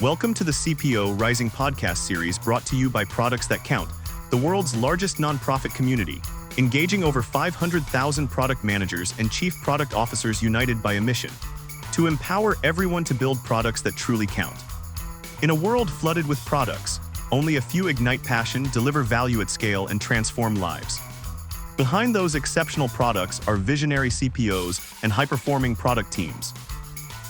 Welcome to the CPO Rising podcast series brought to you by Products That Count, the world's largest nonprofit community, engaging over 500,000 product managers and chief product officers united by a mission to empower everyone to build products that truly count. In a world flooded with products, only a few ignite passion, deliver value at scale, and transform lives. Behind those exceptional products are visionary CPOs and high-performing product teams.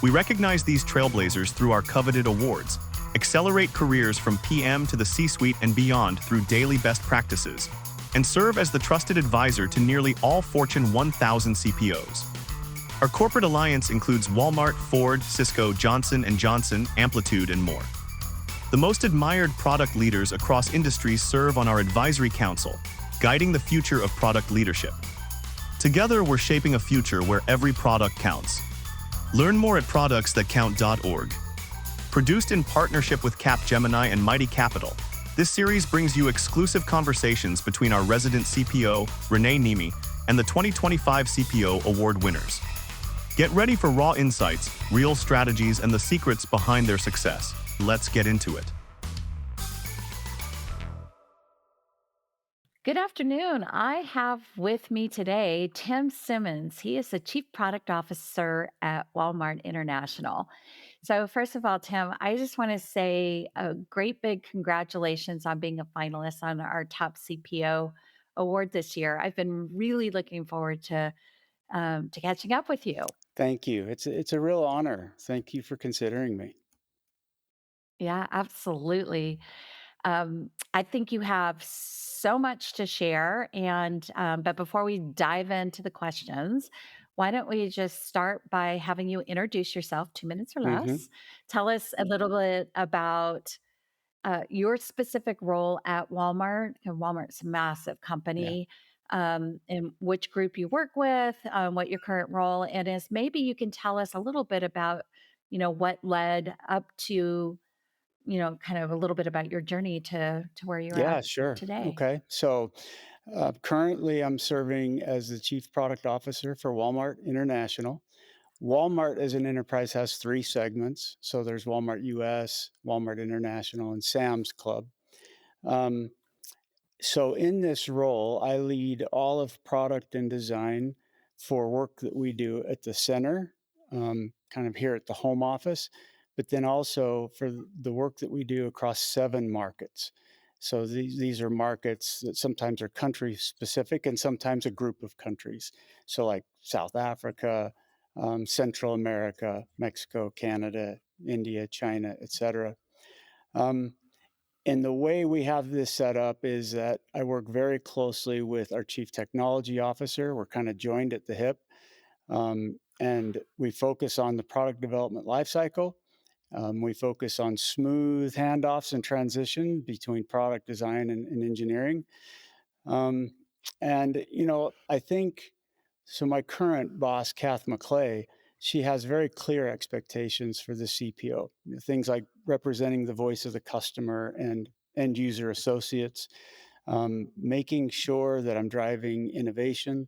We recognize these trailblazers through our coveted awards, accelerate careers from PM to the C-suite and beyond through daily best practices, and serve as the trusted advisor to nearly all Fortune 1000 CPOs. Our corporate alliance includes Walmart, Ford, Cisco, Johnson & Johnson, Amplitude, and more. The most admired product leaders across industries serve on our advisory council, guiding the future of product leadership. Together, we're shaping a future where every product counts. Learn more at productsthatcount.org. Produced in partnership with Capgemini and Mighty Capital, this series brings you exclusive conversations between our resident CPO, Renee Niemi, and the 2025 CPO Award winners. Get ready for raw insights, real strategies, and the secrets behind their success. Let's get into it. Good afternoon. I have with me today Tim Simmons. He is the Chief Product Officer at Walmart International. So, first of all, Tim, I just want to say a great big congratulations on being a finalist on our top CPO award this year. I've been really looking forward to catching up with you. Thank you. It's a real honor. Thank you for considering me. Yeah, absolutely. I think you have so much to share, and but before we dive into the questions, why don't we just start by having you introduce yourself, 2 minutes or Hmm. less? Tell us a little bit about your specific role at Walmart. And Walmart's a massive Yeah. company. And which group you work with, what your current role and is. Maybe you can tell us a little bit about, what led up to kind of a little bit about your journey to where you're at Yeah, sure. today. Okay. So currently, I'm serving as the Chief Product Officer for Walmart International. Walmart as an enterprise has three segments. So there's Walmart US, Walmart International, and Sam's Club. Um, so in this role, I lead all of product and design for work that we do at the center, kind of here at the home office, but then also for the work that we do across 7 markets. So these are markets that sometimes are country specific and sometimes a group of countries. So like South Africa, Central America, Mexico, Canada, India, China, etc. Um, and the way we have this set up is that I work very closely with our chief technology officer. We're kind of joined at the hip, and we focus on the product development lifecycle. We focus on smooth handoffs and transition between product design and engineering. Um, I think so. My current boss, Kath McClay, she has very clear expectations for the CPO. Things like representing the voice of the customer and end user associates, making sure that I'm driving innovation,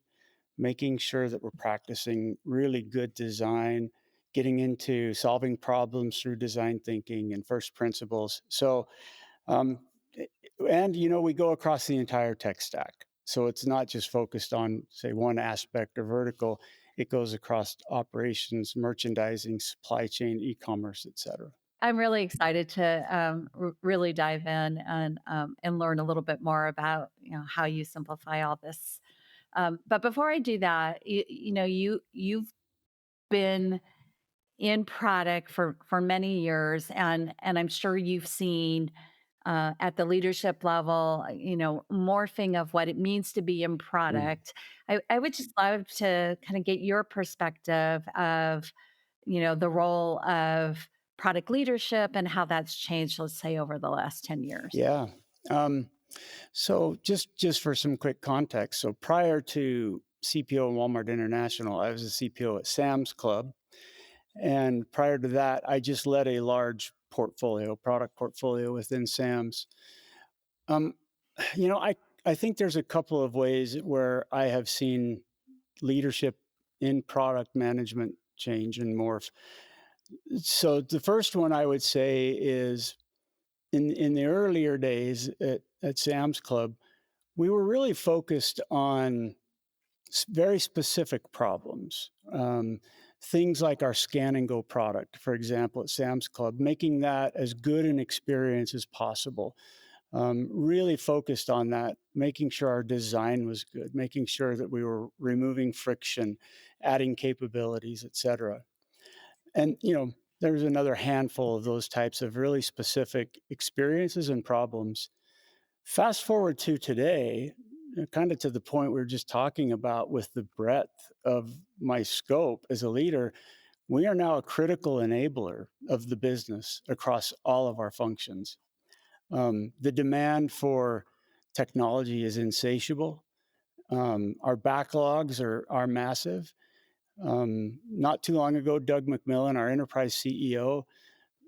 making sure that we're practicing really good design, getting into solving problems through design thinking and first principles. Um, we go across the entire tech stack. So it's not just focused on, say, one aspect or vertical. It goes across operations, merchandising, supply chain, e-commerce, et cetera. I'm really excited to really dive in and learn a little bit more about how you simplify all this. But before I do that, you've been in product for many years, and I'm sure you've seen at the leadership level, morphing of what it means to be in Mm. product. I would just love to kind of get your perspective of, the role of product leadership and how that's changed, let's say, over the last 10 years. Yeah. Um, so just for some quick context, so prior to CPO and Walmart International, I was a CPO at Sam's Club. And prior to that, I just led a large product portfolio within Sam's. Um, you know, I I think there's a couple of ways where I have seen leadership in product management change and morph. So the first one I would say is in the earlier days at Sam's Club, we were really focused on very specific problems. Things like our scan and go product, for example, at Sam's Club, making that as good an experience as possible. Really focused on that, making sure our design was good, making sure that we were removing friction, adding capabilities, et cetera. And, there's another handful of those types of really specific experiences and problems. Fast forward to today, kind of to the point we were just talking about with the breadth of my scope as a leader, we are now a critical enabler of the business across all of our functions. The demand for technology is insatiable. Our backlogs are massive. Not too long ago, Doug McMillan, our enterprise CEO,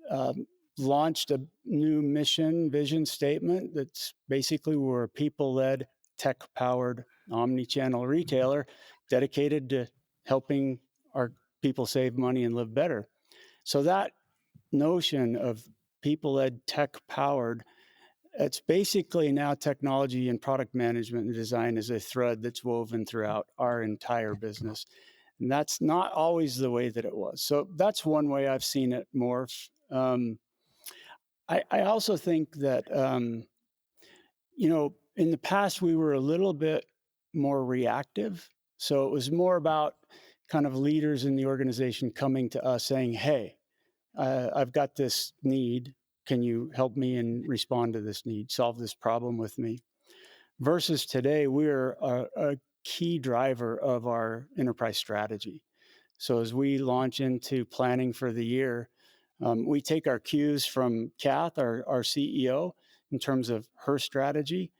um, launched a new mission vision statement that's basically we're a people-led, tech-powered, omni-channel retailer dedicated to helping our people save money and live better. So that notion of people-led, tech-powered, it's basically now technology and product management and design is a thread that's woven throughout our entire business. And that's not always the way that it was. So that's one way I've seen it morph. I also think that, in the past, we were a little bit more reactive. So it was more about kind of leaders in the organization coming to us saying, hey, I've got this need. Can you help me and respond to this need, solve this problem with me? Versus today, we're a key driver of our enterprise strategy. So as we launch into planning for the year, we take our cues from Kath, our CEO, in terms of her strategy,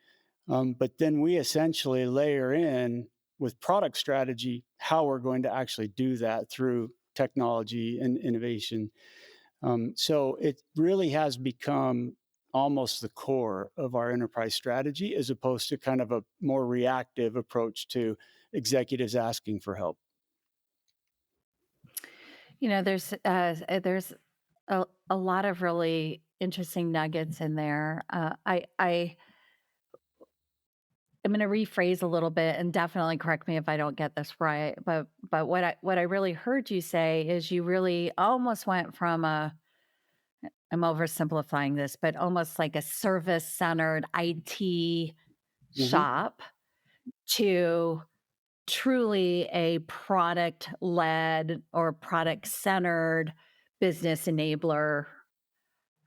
but then we essentially layer in with product strategy how we're going to actually do that through technology and innovation. So it really has become almost the core of our enterprise strategy as opposed to kind of a more reactive approach to executives asking for help. There's a lot of really interesting nuggets in there. I am going to rephrase a little bit and definitely correct me if I don't get this right. But what I really heard you say is you really almost went from a, I'm oversimplifying this, but almost like a service centered IT Hmm. shop to truly a product led or product centered business enabler.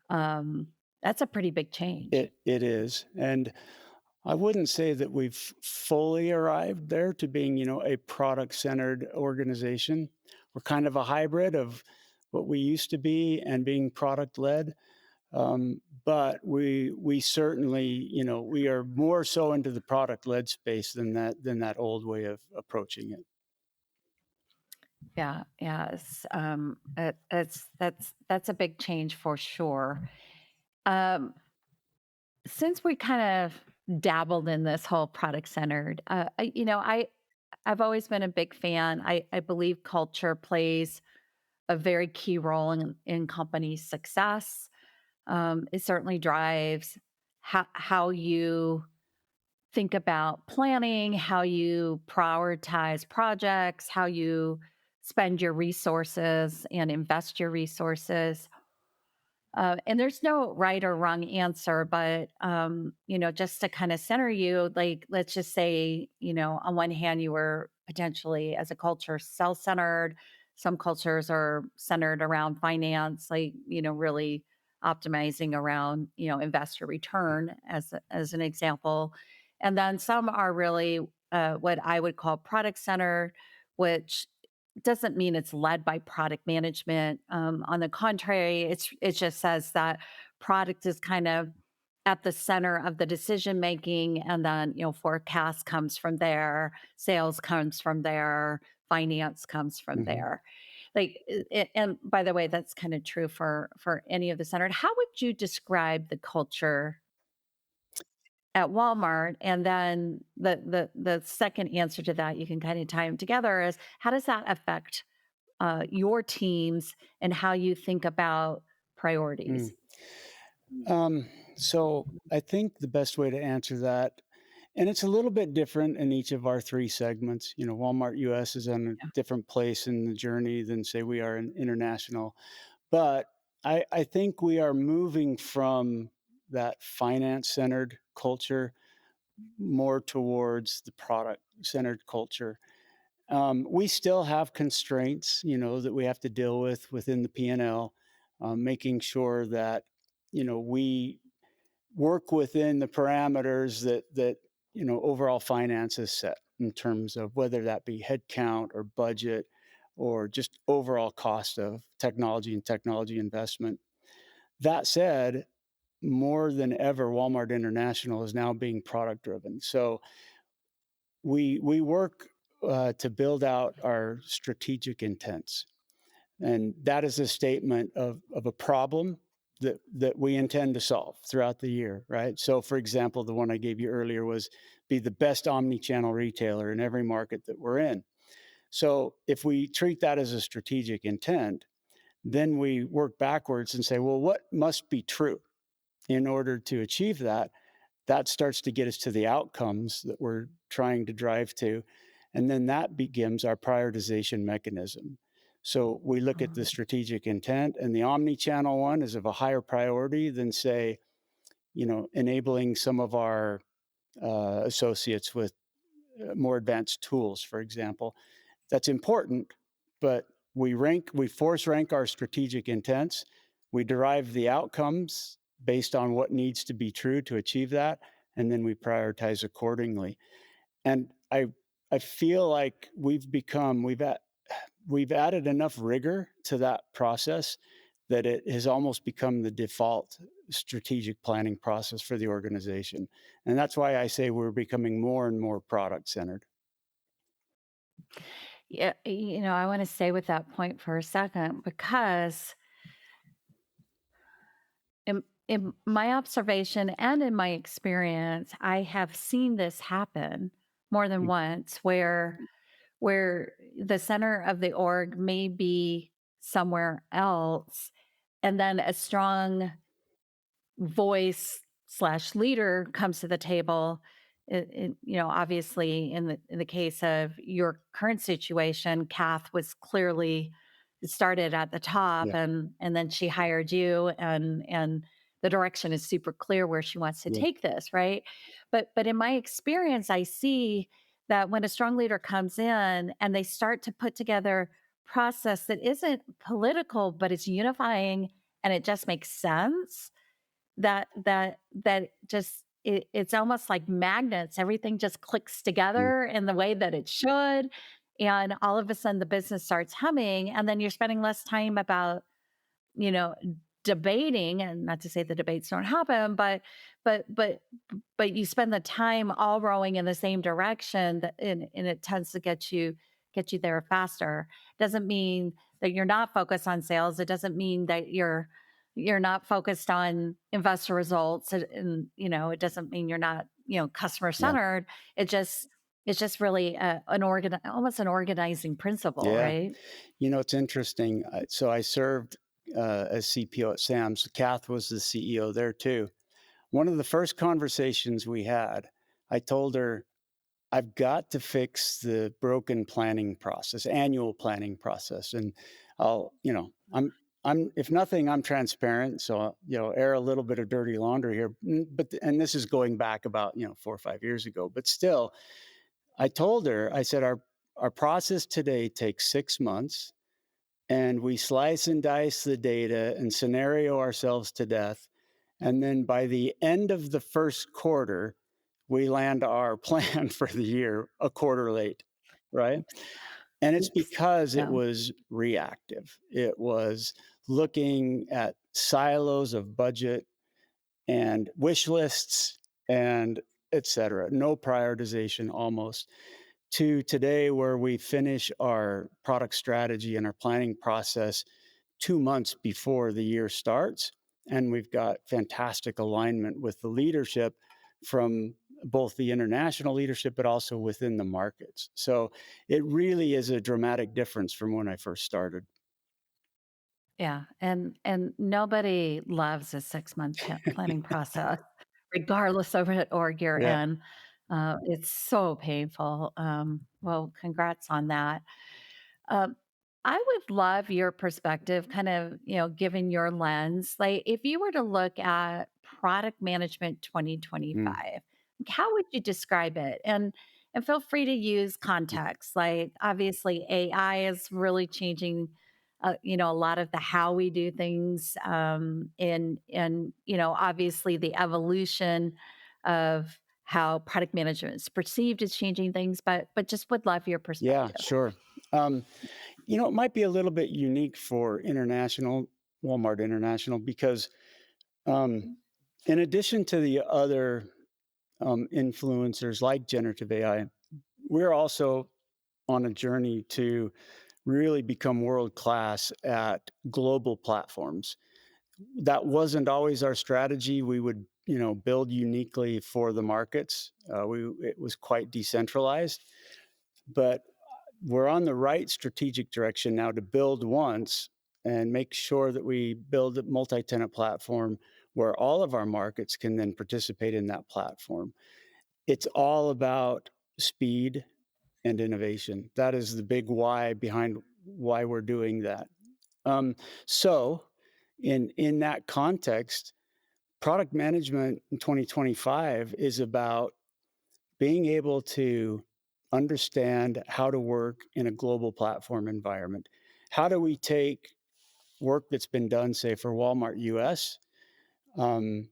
Um, that's a pretty big change. It is, and I wouldn't say that we've fully arrived there to being, a product-centered organization. We're kind of a hybrid of what we used to be and being product-led. But we certainly, we are more so into the product-led space than that old way of approaching it. Yeah, yeah, that's a big change for sure. Um, since we kind of dabbled in this whole product centered, I've always been a big fan. I believe culture plays a very key role in company success. It certainly drives how you think about planning, how you prioritize projects, how you spend your resources and invest your resources. And there's no right or wrong answer, but just to kind of center you, like let's just say, on one hand, you were potentially as a culture self-centered. Some cultures are centered around finance, like really optimizing around investor return as an example, and then some are really what I would call product centered, which doesn't mean it's led by product management. On the contrary, it just says that product is kind of at the center of the decision making, and then forecast comes from there, sales comes from there, finance comes from Hmm. there. Like, and by the way, that's kind of true for any of the centered. How would you describe the culture at Walmart? And then the second answer to that, you can kind of tie them together, is how does that affect your teams and how you think about Mm. priorities? Um, so I think the best way to answer that, and it's a little bit different in each of our three segments. You know, Walmart US is on a different place in the journey than, say, we are in international. But I think we are moving from that finance centered culture more towards the product centered culture. We still have constraints, you know, that we have to deal with within the P&L, making sure that, you know, we work within the parameters that you know overall finance is set in terms of whether that be headcount or budget or just overall cost of technology and technology investment. That said, more than ever, Walmart International is now being product driven. So we work to build out our strategic intents, and that is a statement of a problem that we intend to solve throughout the year, right? So, for example, the one I gave you earlier was be the best omni-channel retailer in every market that we're in. So, if we treat that as a strategic intent, then we work backwards and say, well, what must be true in order to achieve that? That starts to get us to the outcomes that we're trying to drive to. And then that begins our prioritization mechanism. So we look at the strategic intent, and the omni-channel one is of a higher priority than, say, you know, enabling some of our associates with more advanced tools, for example. That's important, but we force rank our strategic intents. We derive the outcomes based on what needs to be true to achieve that, and then we prioritize accordingly. And I feel like we've added enough rigor to that process that it has almost become the default strategic planning process for the organization. And that's why I say we're becoming more and more product centered. Yeah, I want to stay with that point for a second because in my observation and in my experience, I have seen this happen more than Mm. once where the center of the org may be somewhere else, and then a strong voice slash leader comes to the table. Obviously, in the case of your current situation, Kath was clearly started at the top, Yeah, and then she hired you, and the direction is super clear where she wants to yeah, take this, right? But in my experience, I see that when a strong leader comes in and they start to put together process that isn't political, but it's unifying and it just makes sense, that just it's almost like magnets. Everything just clicks yeah, together in the way that it should. And all of a sudden the business starts humming. And then you're spending less time about, you know, debating, and not to say the debates don't happen, but but but you spend the time all rowing in the same direction and it tends to get you there faster. Doesn't mean that you're not focused on sales. It doesn't mean that you're not focused on investor results. And it doesn't mean you're not, customer yeah, centered. It's just really almost an organizing principle, yeah. right? You know, it's interesting. So I served as CPO at Sam's. Kath was the CEO there too. One of the first conversations we had, I told her, I've got to fix the broken planning process, annual planning process. And I'm, if nothing, I'm transparent. So, air a little bit of dirty laundry here. And this is going back about, 4 or 5 years ago, but still, I told her, I said, our process today takes 6 months, and we slice and dice the data and scenario ourselves to death. And then by the end of the first quarter, we land our plan for the year a quarter late, right? And it's Oops. because it Yeah. was reactive. It was looking at silos of budget and wish lists and et cetera. No prioritization almost, to today where we finish our product strategy and our planning process 2 months before the year starts. And we've got fantastic alignment with the leadership from both the international leadership, but also within the markets. So it really is a dramatic difference from when I first started. Yeah, and nobody loves a 6-month planning process, regardless of what org you're Yeah. in. It's so painful. Well, congrats on that. Um, I would love your perspective, kind of, given your lens. Like, if you were to look at product management Mm. 2025, how would you describe it? And feel free to use context. Like, obviously, AI is really changing, a lot of the how we do things. Obviously, the evolution of how product management is perceived is changing things. But just would love your Yeah, perspective. sure. Um, it might be a little bit unique for international, Walmart International, because um, in addition to the other influencers like generative AI, we're also on a journey to really become world class at global platforms. That wasn't always our strategy. We would, build uniquely for the markets. It was quite decentralized, but we're on the right strategic direction now to build once and make sure that we build a multi-tenant platform where all of our markets can then participate in that platform. It's all about speed and innovation. That is the big why behind why we're doing that. Um, so, in that context, product management in 2025 is about being able to understand how to work in a global platform environment. How do we take work that's been done, say, for Walmart US, um,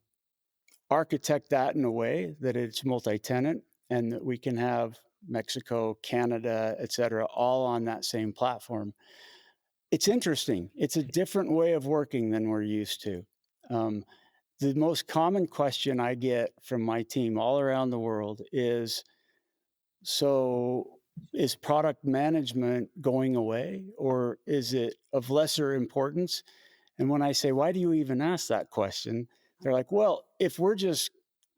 architect that in a way that it's multi-tenant and that we can have Mexico, Canada, et cetera, all on that same platform. It's interesting. It's a different way of working than we're used to. Um, the most common question I get from my team all around the world is, so is product management going away or is it of lesser importance? And when I say, why do you even ask that question? They're like, well, if we're just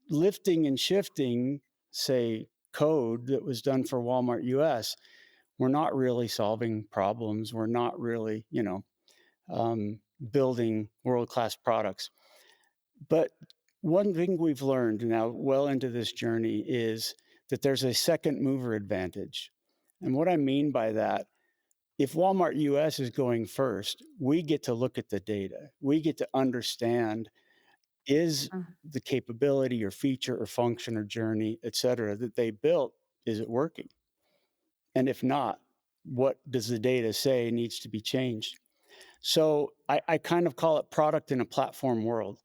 lifting and shifting, say, code that was done for Walmart US, we're not really solving problems. We're not really, um, building world class products. But one thing we've learned now, well into this journey, is that there's a second mover advantage. And what I mean by that, if Walmart US is going first, we get to look at the data. We get to understand, is Mm. the capability or feature or function or journey, et cetera, that they built, is it working? And if not, what does the data say needs to be changed? So I kind of call it product in a platform world.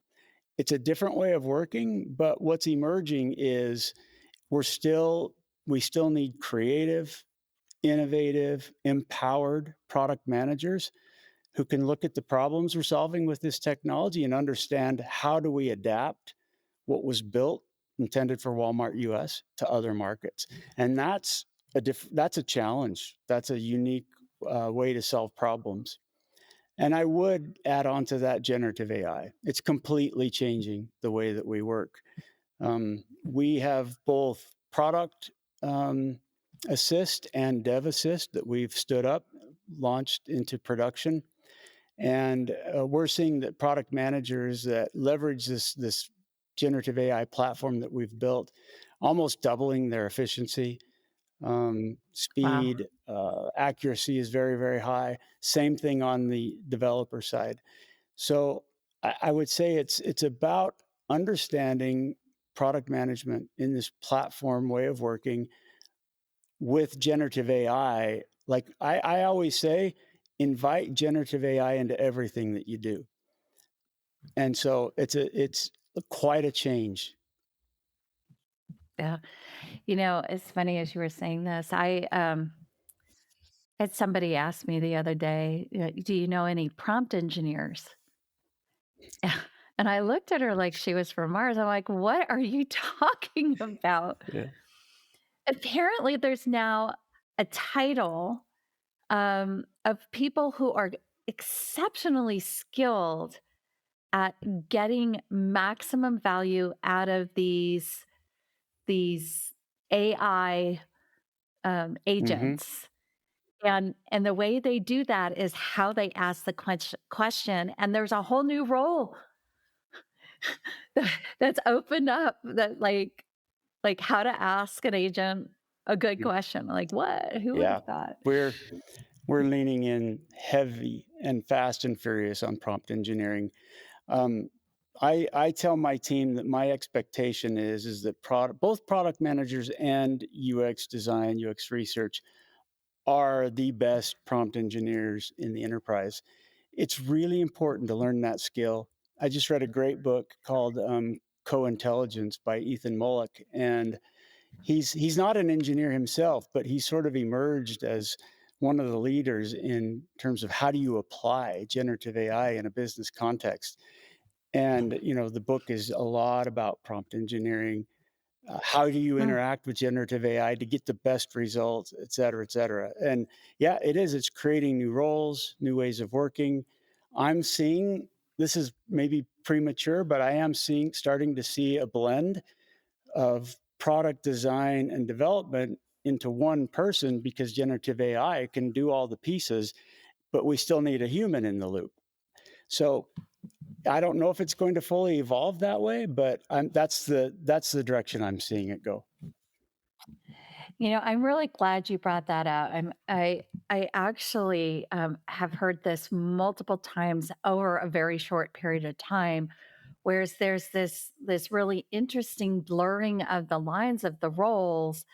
It's a different way of working, but what's emerging is we're still we still need creative, innovative, empowered product managers who can look at the problems we're solving with this technology and understand how do we adapt what was built intended for Walmart US to other markets. And that's a challenge. That's a unique way to solve problems. And I would add on to that generative AI. It's completely changing the way that we work. We have both product assist and dev assist that we've stood up, launched into production. And we're seeing that product managers that leverage this generative AI platform that we've built, almost doubling their efficiency. Wow. Speed, accuracy is very, very high. Same thing on the developer side. So I would say it's about understanding product management in this platform way of working with generative AI. Like I always say, invite generative AI into everything that you do. And so it's quite a change. Yeah. It's funny as you were saying this. I had somebody ask me the other day, do you know any prompt engineers? And I looked at her like she was from Mars. I'm like, what are you talking about? Yeah. Apparently, there's now a title of people who are exceptionally skilled at getting maximum value out of these these AI Hmm. agents. And the way they do that is how they ask the question, and there's a whole new role that's opened up that like how to ask an agent a good question. Like, what? Who would Yeah, have thought? we're we're leaning in heavy and fast and furious on prompt engineering. Um, I tell my team that my expectation is that both product managers and UX design, UX research are the best prompt engineers in the enterprise. It's really important to learn that skill. I just read a great book called Co-Intelligence by Ethan Mollick, and he's not an engineer himself, but he sort of emerged as one of the leaders in terms of how do you apply generative AI in a business context. And the book is a lot about prompt engineering. How do you Mm. interact with generative AI to get the best results, et cetera, et cetera. And yeah, it is. It's creating new roles, new ways of working. I'm seeing, this is maybe premature, but I am starting to see a blend of product design and development into one person because generative AI can do all the pieces, but we still need a human in the loop. So I don't know if it's going to fully evolve that way, but that's the direction I'm seeing it go. I'm really glad you brought that out. I actually have heard this multiple times over a very short period of time, whereas there's this really interesting blurring of the lines of the roles,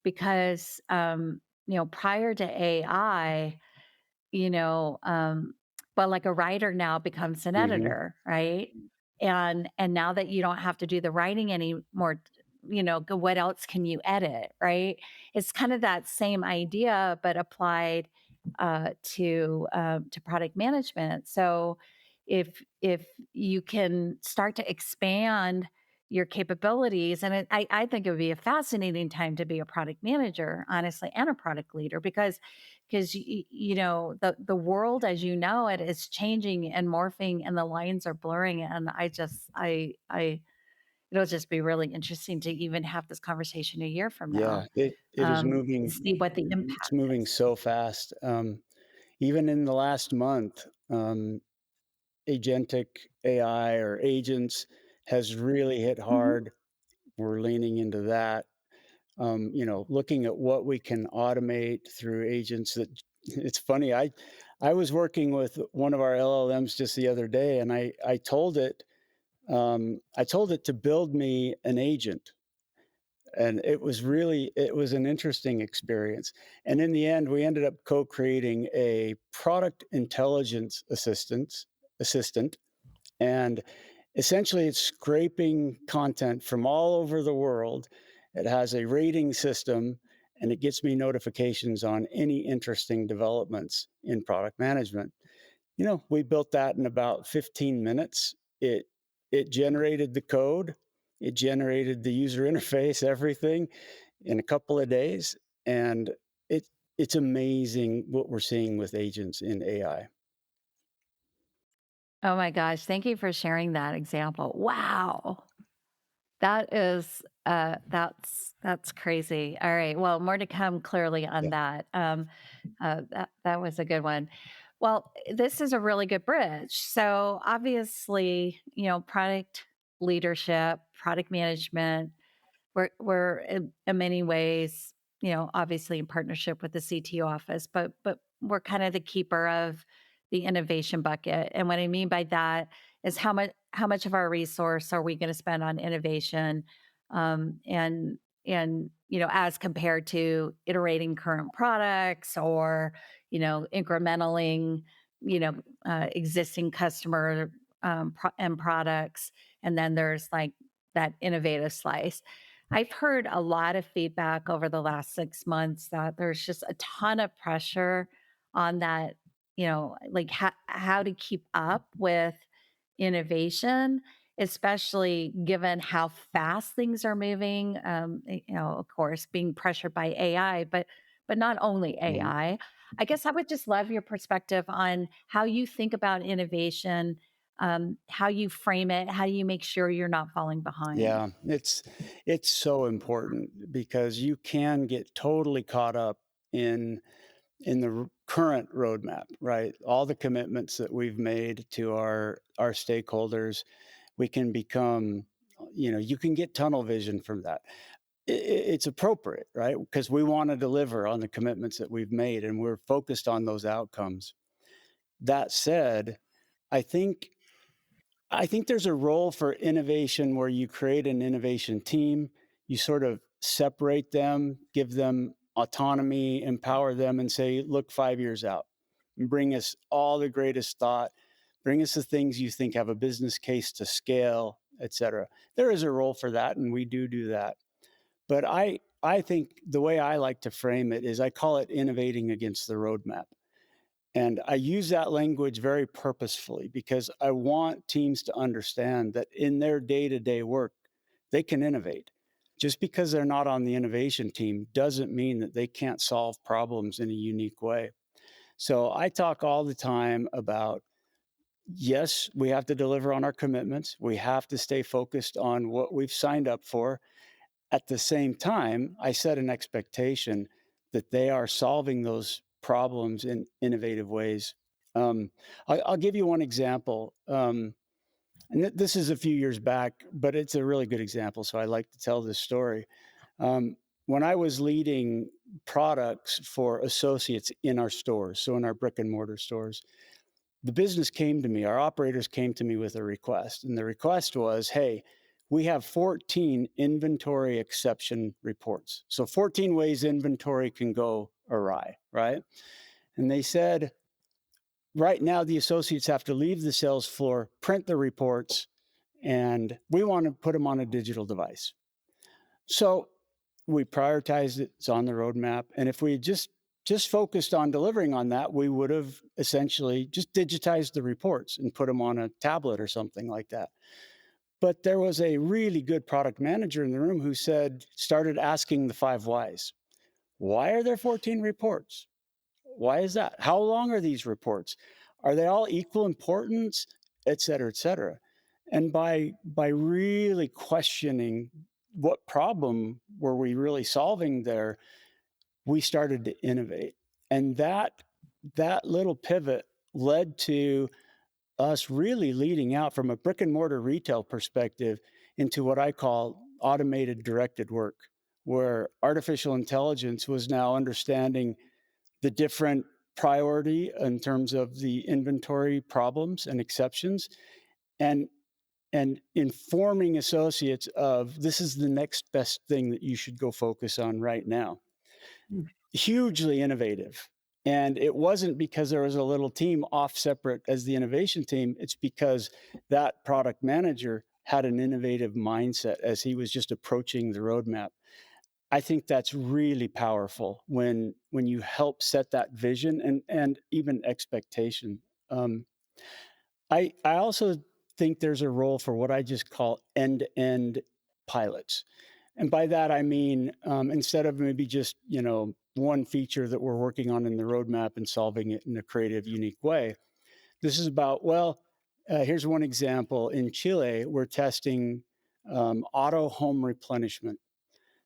because prior to AI, you know, um, but like a writer now becomes an Hmm. editor, right? And now that you don't have to do the writing anymore, what else can you edit, right? It's kind of that same idea, but applied to product management. So if you can start to expand your capabilities, and I think it would be a fascinating time to be a product manager, honestly, and a product leader, because the world as you know it is changing and morphing, and the lines are blurring, and I it'll just be really interesting to even have this conversation a year from Yeah, now, it is moving. see what the It's impact moving is. so fast. Even in the last month, agentic AI or agents has really hit Mhm. hard. We're leaning into that. Looking at what we can automate through agents. That it's funny. I was working with one of our LLMs just the other day, and I told it to build me an agent, and it was an interesting experience. And in the end, we ended up co-creating a product intelligence assistant, and essentially it's scraping content from all over the world. It has a rating system, and it gets me notifications on any interesting developments in product management. We built that in about 15 minutes. It generated the code, it generated the user interface, everything in a couple of days, and it it's amazing what we're seeing with agents in AI. Oh my gosh, thank you for sharing that example. Wow. That's crazy. All right. Well, more to come clearly on Yeah. that. That was a good one. Well, this is a really good bridge. So obviously, product leadership, product management, we're in many ways, obviously in partnership with the CTO office, but we're kind of the keeper of the innovation bucket. And what I mean by that is how much of our resource are we going to spend on innovation, and as compared to iterating current products, or incrementing existing customer and products. And then there's like that innovative slice. I've heard a lot of feedback over the last 6 months that there's just a ton of pressure on that, like how to keep up with innovation, especially given how fast things are moving. Of course, being pressured by AI, but not only Mhm. AI. I guess I would just love your perspective on how you think about innovation, how you frame it, how do you make sure you're not falling behind? Yeah, it's so important because you can get totally caught up in the current roadmap, right? All the commitments that we've made to our stakeholders, we can become, you can get tunnel vision from that. It's appropriate, right? Because we want to deliver on the commitments that we've made, and we're focused on those outcomes. That said, I think I think there's a role for innovation where you create an innovation team, you sort of separate them, give them autonomy, empower them, and say, look 5 years out and bring us all the greatest thought, bring us the things you think have a business case to scale, et cetera. There is a role for that, and we do that. But I think the way I like to frame it is I call it innovating against the roadmap. And I use that language very purposefully because I want teams to understand that in their day to day work, they can innovate. Just because they're not on the innovation team doesn't mean that they can't solve problems in a unique way. So I talk all the time about yes, we have to deliver on our commitments. We have to stay focused on what we've signed up for. At the same time, I set an expectation that they are solving those problems in innovative ways. I'll give you one example. And this is a few years back, but it's a really good example. So I like to tell this story. When I was leading products for associates in our stores, so in our brick and mortar stores, the business came to me, our operators came to me with a request. And the request was, hey, we have 14 inventory exception reports. So 14 ways inventory can go awry, right? And they said, right now, the associates have to leave the sales floor, print the reports, and we want to put them on a digital device. So we prioritized it. It's on the roadmap. And if we just focused on delivering on that, we would have essentially just digitized the reports and put them on a tablet or something like that. But there was a really good product manager in the room who started asking the 5 whys. Why are there 14 reports? Why is that? How long are these reports? Are they all equal importance? Et cetera, et cetera. And by really questioning what problem were we really solving there, we started to innovate. And that little pivot led to us really leading out from a brick and mortar retail perspective into what I call automated directed work, where artificial intelligence was now understanding the different priority in terms of the inventory problems and exceptions and informing associates of this is the next best thing that you should go focus on right now. Hugely innovative. And it wasn't because there was a little team off separate as the innovation team. It's because that product manager had an innovative mindset as he was just approaching the roadmap. I think that's really powerful when you help set that vision and even expectation. Um, I also think there's a role for what I just call end-to-end pilots. And by that, I mean, instead of maybe just, one feature that we're working on in the roadmap and solving it in a creative, unique way, this is about, here's one example. In Chile, we're testing auto home replenishment.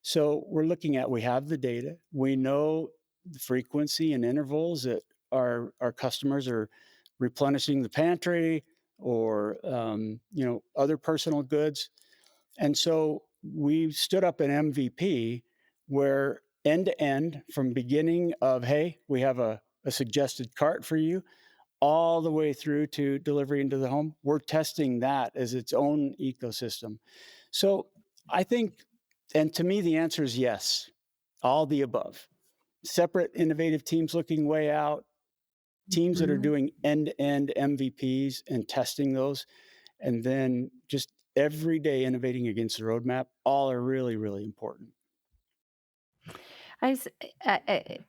So we're looking at, we have the data, we know the frequency and intervals that our customers are replenishing the pantry or, other personal goods. And so we stood up an MVP where end to end, from beginning of, hey, we have a suggested cart for you, all the way through to delivery into the home, we're testing that as its own ecosystem. So I think, and to me, the answer is yes, all the above. Separate innovative teams looking way out, teams that are Mhm. doing end to end MVPs and testing those, and then just every day innovating against the roadmap, all are really, really important. I, s- I,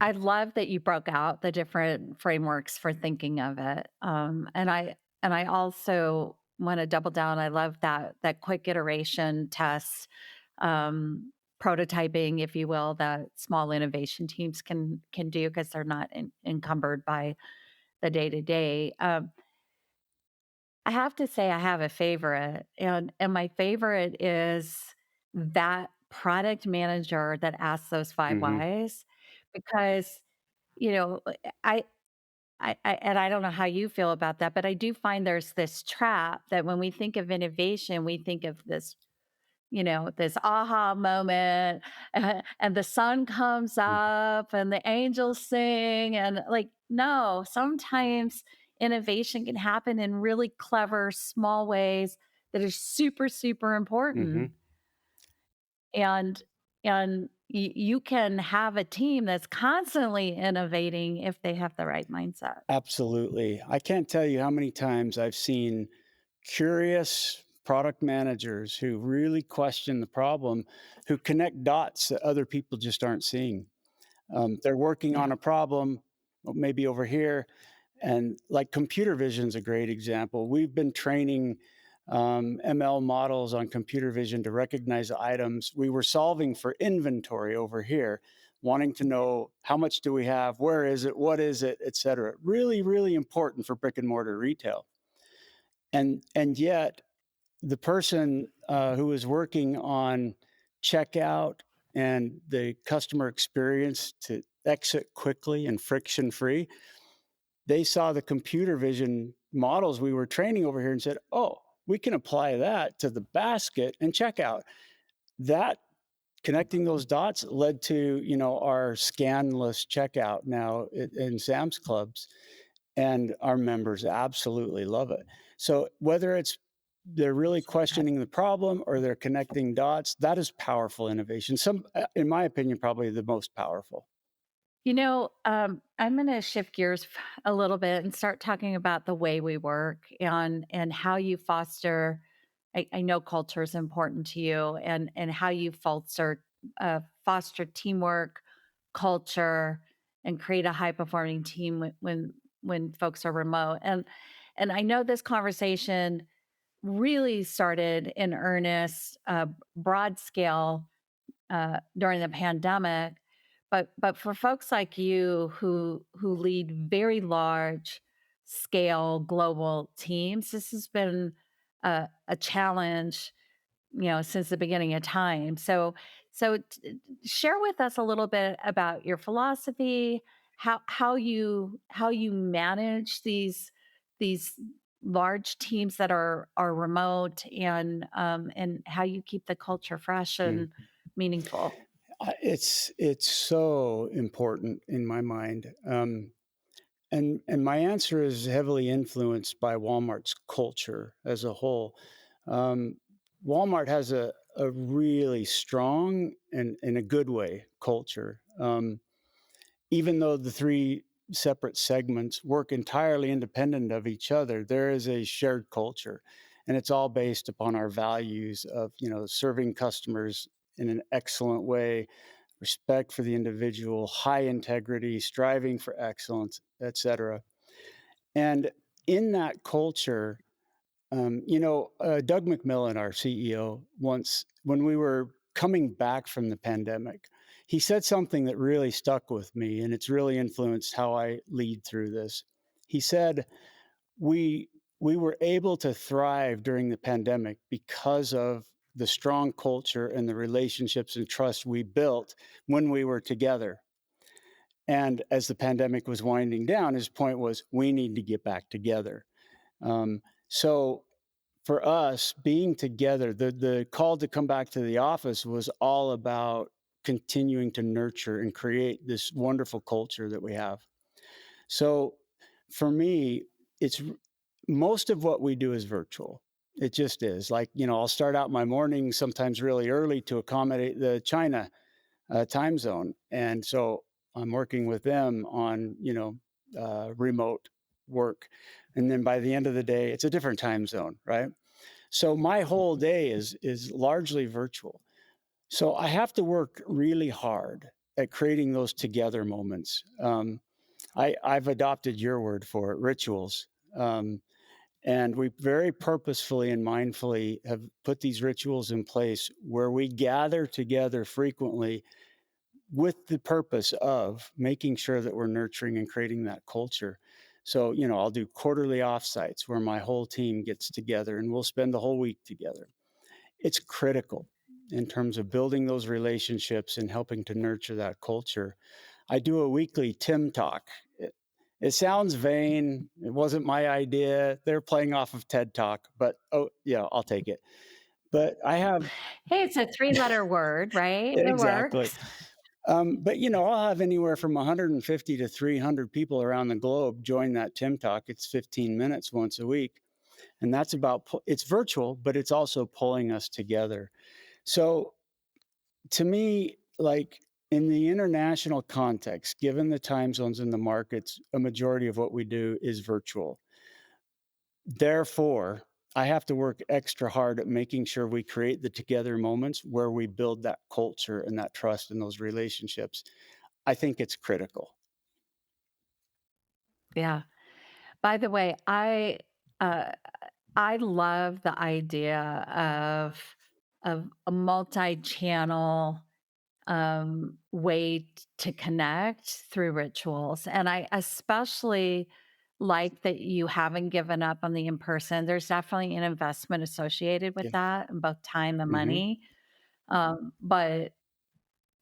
I love that you broke out the different frameworks for thinking of it. And I also want to double down. I love that quick iteration test, prototyping, if you will, that small innovation teams can do because they're not encumbered by the day to day. I have to say I have a favorite, and my favorite is that product manager that asks those 5 Hmm. whys because, you know, I and I don't know how you feel about that, but I do find there's this trap that when we think of innovation, we think of this, this aha moment, and the sun comes up and the angels sing. And like, no, sometimes innovation can happen in really clever, small ways that are super, super important. Hmm. And, you can have a team that's constantly innovating if they have the right mindset. Absolutely. I can't tell you how many times I've seen curious product managers who really question the problem, who connect dots that other people just aren't seeing. They're working Yeah. on a problem, maybe over here, and like computer vision is a great example. We've been training ML models on computer vision to recognize items. We were solving for inventory over here, wanting to know how much do we have, where is it, what is it, et cetera. Really, really important for brick and mortar retail. And yet the person who was working on checkout and the customer experience to exit quickly and friction free, they saw the computer vision models we were training over here and said, oh, we can apply that to the basket and checkout. That connecting those dots led to our scanless checkout now in Sam's Clubs, and our members absolutely love it. So whether it's they're really questioning the problem or they're connecting dots, that is powerful innovation. Some, in my opinion, probably the most powerful. I'm going to shift gears a little bit and start talking about the way we work and how you foster. I know culture is important to you, and how you foster teamwork, culture, and create a high performing team when folks are remote. And I know this conversation really started in earnest, broad scale during the pandemic. But for folks like you who lead very large scale global teams, this has been a challenge, since the beginning of time. So share with us a little bit about your philosophy, how you manage these large teams that are remote, and how you keep the culture fresh Mm. and meaningful. It's so important in my mind, and my answer is heavily influenced by Walmart's culture as a whole. Um, Walmart has a really strong and in a good way culture. Even though the three separate segments work entirely independent of each other, there is a shared culture, and it's all based upon our values of serving customers in an excellent way, respect for the individual, high integrity, striving for excellence, etc. And in that culture, Doug McMillan, our CEO, once, when we were coming back from the pandemic, he said something that really stuck with me, and it's really influenced how I lead through this. He said, "We we were able to thrive during the pandemic because of the strong culture and the relationships and trust we built when we were together." And as the pandemic was winding down, his point was, we need to get back together. So for us, being together, the call to come back to the office was all about continuing to nurture and create this wonderful culture that we have. So for me, it's most of what we do is virtual. It just is. Like, I'll start out my morning sometimes really early to accommodate the China time zone. And so I'm working with them on, remote work. And then by the end of the day, it's a different time zone, right? So my whole day is largely virtual. So I have to work really hard at creating those together moments. I've adopted your word for it, rituals. And we very purposefully and mindfully have put these rituals in place where we gather together frequently with the purpose of making sure that we're nurturing and creating that culture. So, I'll do quarterly offsites where my whole team gets together and we'll spend the whole week together. It's critical in terms of building those relationships and helping to nurture that culture. I do a weekly Tim Talk. It sounds vain. It wasn't my idea. They're playing off of TED Talk, but oh, yeah, I'll take it. But I have Hey, it's a three-letter word, right? It exactly. works. But I'll have anywhere from 150 to 300 people around the globe join that Tim Talk. It's 15 minutes once a week, and that's about it's virtual, but it's also pulling us together. So to me, like in the international context, given the time zones and the markets, a majority of what we do is virtual. Therefore, I have to work extra hard at making sure we create the together moments where we build that culture and that trust and those relationships. I think it's critical. Yeah. By the way, uh, I love the idea of a multi-channel way to connect through rituals. And I especially like that you haven't given up on the in person. There's definitely an investment associated with Yeah. that, in both time and Hmm. money.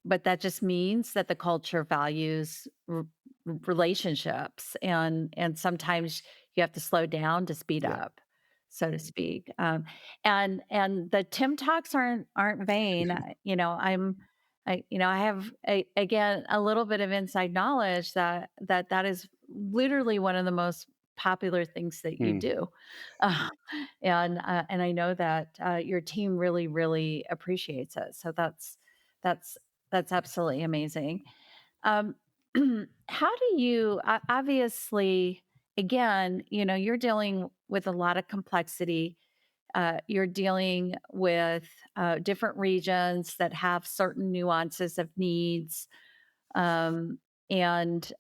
But that just means that the culture values relationships, and sometimes you have to slow down to speed Yeah. up, so to speak. And the Tim Talks aren't vain. I have again a little bit of inside knowledge that is literally one of the most popular things that you Mm. do. Uh, and I know that your team really appreciates it. So that's that's absolutely amazing. Um, how do you obviously, again, you're dealing with a lot of complexity. You're dealing with different regions that have certain nuances of needs. Um, and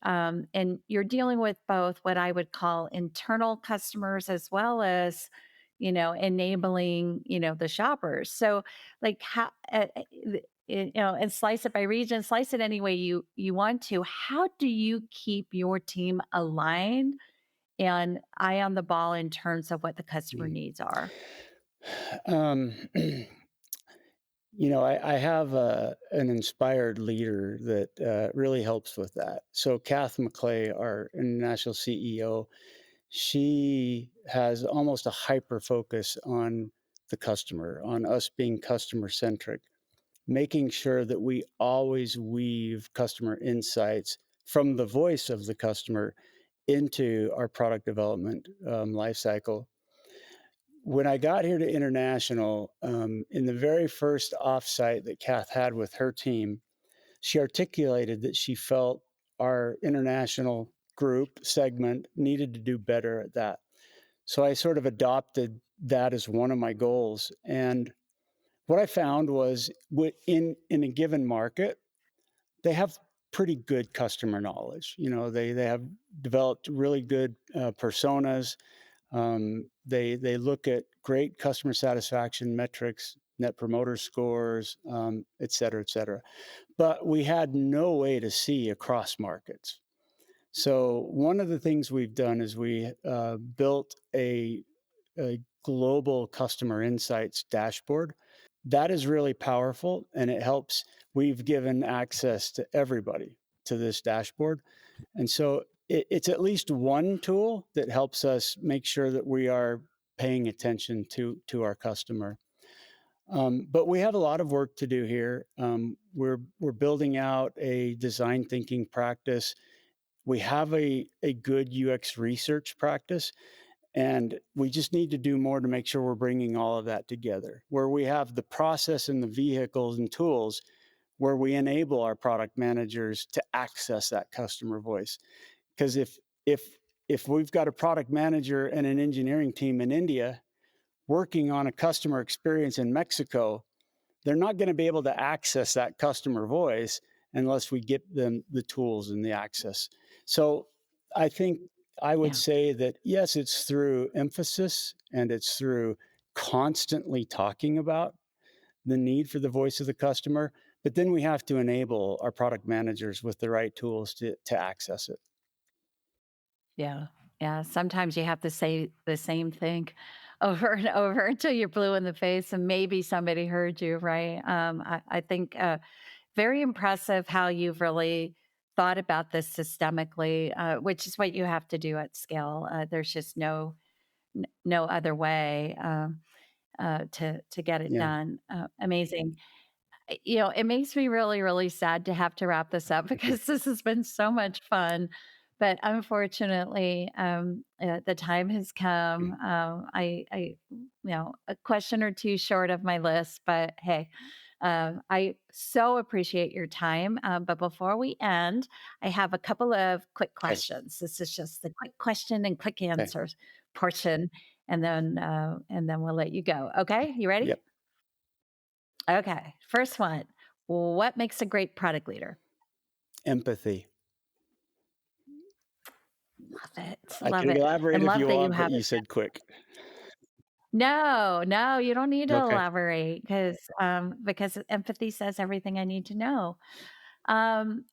you're dealing with both what I would call internal customers as well as enabling the shoppers. So like how and slice it by region, slice it any way you want to. How do you keep your team aligned and eye on the ball in terms of what the customer Mm. needs are? Um, I have an inspired leader that really helps with that. So, Kath McClay, our international CEO, she has almost a hyper focus on the customer, on us being customer centric, making sure that we always weave customer insights from the voice of the customer into our product development lifecycle. When I got here to international, in the very first offsite that Kath had with her team, she articulated that she felt our international group segment needed to do better at that. So I sort of adopted that as one of my goals. And what I found was in a given market, they have pretty good customer knowledge. They have developed really good personas. They look at great customer satisfaction metrics, net promoter scores, et cetera, et cetera. But we had no way to see across markets. So one of the things we've done is we built a global customer insights dashboard. That is really powerful and it helps. We've given access to everybody to this dashboard. And so it's at least one tool that helps us make sure that we are paying attention to our customer. But we have a lot of work to do here. We're building out a design thinking practice. We have a good UX research practice, and we just need to do more to make sure we're bringing all of that together, where we have the process and the vehicles and tools where we enable our product managers to access that customer voice. Because if we've got a product manager and an engineering team in India working on a customer experience in Mexico, they're not going to be able to access that customer voice unless we get them the tools and the access. So I think I would Yeah. say that yes, it's through emphasis and it's through constantly talking about the need for the voice of the customer, but then we have to enable our product managers with the right tools to access it. Yeah. Yeah, sometimes you have to say the same thing over and over until you're blue in the face and maybe somebody heard you, right? I think very impressive how you've really thought about this systemically, which is what you have to do at scale. There's just no other way to get it Yeah. done. Amazing. It makes me really, really sad to have to wrap this up because this has been so much fun. But unfortunately, the time has come. A question or two short of my list, but hey, I so appreciate your time. But before we end, I have a couple of quick Okay. questions. This is just the quick question and quick Okay. answers portion, and then we'll let you go. Okay, you ready? Yep. Okay, first one. What makes a great product leader? Empathy. Love it. I Love can it. elaborate And if love you that you want, but have you it. said quick. No, no, you don't need to Okay. elaborate because empathy says everything I need to know. Um,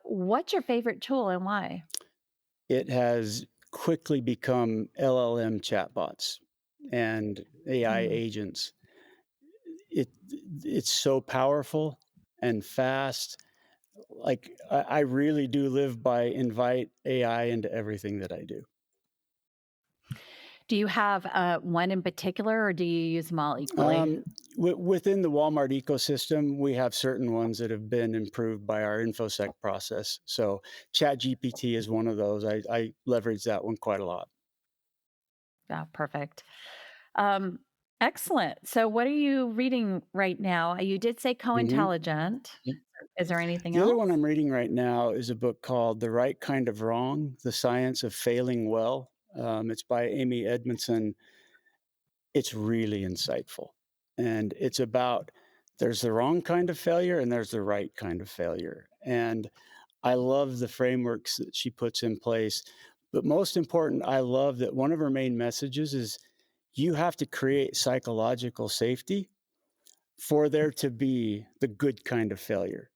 what's your favorite tool and why? It has quickly become LLM chatbots and AI Mm. agents. It it's so powerful and fast. Like I really do live by invite AI into everything that I do. Do you have one in particular, or do you use them all equally? Um, Within the Walmart ecosystem, we have certain ones that have been improved by our infosec process. So ChatGPT is one of those. I leverage that one quite a lot. Yeah, perfect. Um, excellent. So, what are you reading right now? You did say Mhm. co-intelligent. Is there anything The other one else? I'm reading right now is a book called The Right Kind of Wrong: The Science of Failing Well. It's by Amy Edmondson. It's really insightful. And it's about there's the wrong kind of failure and there's the right kind of failure. And I love the frameworks that she puts in place. But most important, I love that one of her main messages is you have to create psychological safety for there to be the good kind of failure.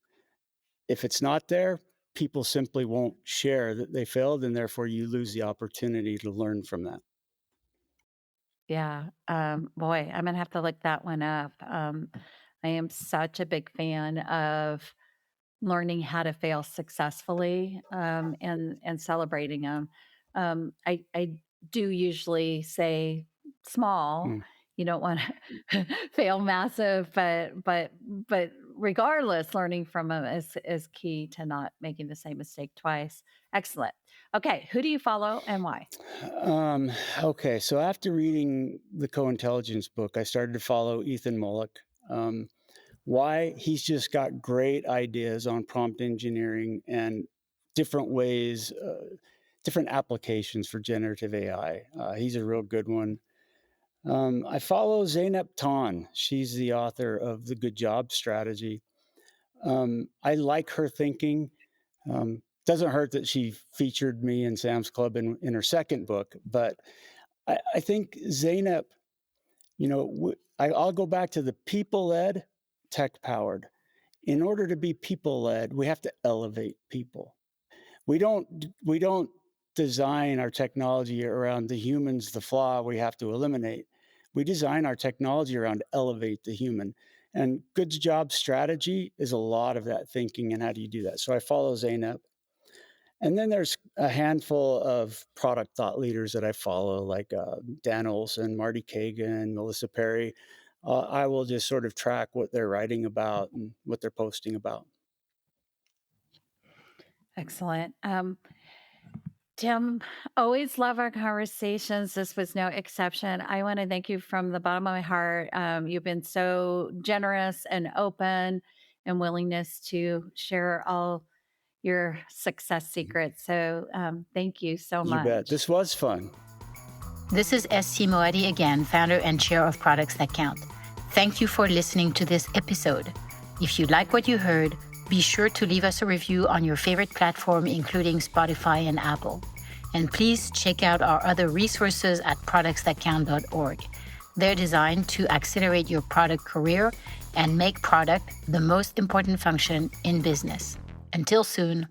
If it's not there, people simply won't share that they failed, and therefore you lose the opportunity to learn from that. Yeah. Boy, I'm gonna have to look that one up. I am such a big fan of learning how to fail successfully, and celebrating them. I do usually say small. Mm. You don't want to fail massive, but regardless, learning from them is key to not making the same mistake twice. Excellent. Okay, who do you follow and why? Um, okay, so after reading the co-intelligence book, I started to follow Ethan Mollick. Um, why? He's just got great ideas on prompt engineering and different ways, different applications for generative AI. He's a real good one. I follow Zeynep Ton. She's the author of The Good Job Strategy. I like her thinking. Doesn't hurt that she featured me in Sam's Club in her second book, but I think Zeynep, I'll go back to the people led, tech powered. In order to be people led, we have to elevate people. We don't design our technology around the humans, the flaw we have to eliminate. We design our technology around elevate the human. And good job strategy is a lot of that thinking and how do you do that? So I follow Zainab. And then there's a handful of product thought leaders that I follow, like Dan Olson, Marty Kagan, Melissa Perry. I will just sort of track what they're writing about and what they're posting about. Excellent. Tim, always love our conversations. This was no exception. I want to thank you from the bottom of my heart. You've been so generous and open and willingness to share all your success secrets. So thank you so You bet. much. This was fun. This is SC Moadi again, founder and chair of Products That Count. Thank you for listening to this episode. If you like what you heard, be sure to leave us a review on your favorite platform, including Spotify and Apple. And please check out our other resources at productsthatcount.org. They're designed to accelerate your product career and make product the most important function in business. Until soon.